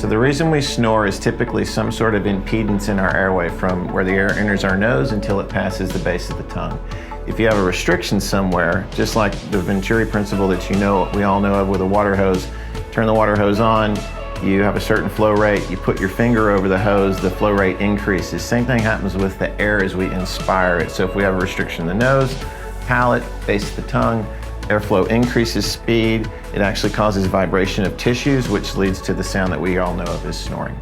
So the reason we snore is typically some sort of impedance in our airway from where the air enters our nose until it passes the base of the tongue. If you have a restriction somewhere, just like the Venturi principle that we all know of with a water hose, turn the water hose on, you have a certain flow rate, you put your finger over the hose, the flow rate increases. Same thing happens with the air as we inspire it. So if we have a restriction in the nose, palate, base of the tongue, airflow increases speed. It actually causes vibration of tissues, which leads to the sound that we all know of as snoring.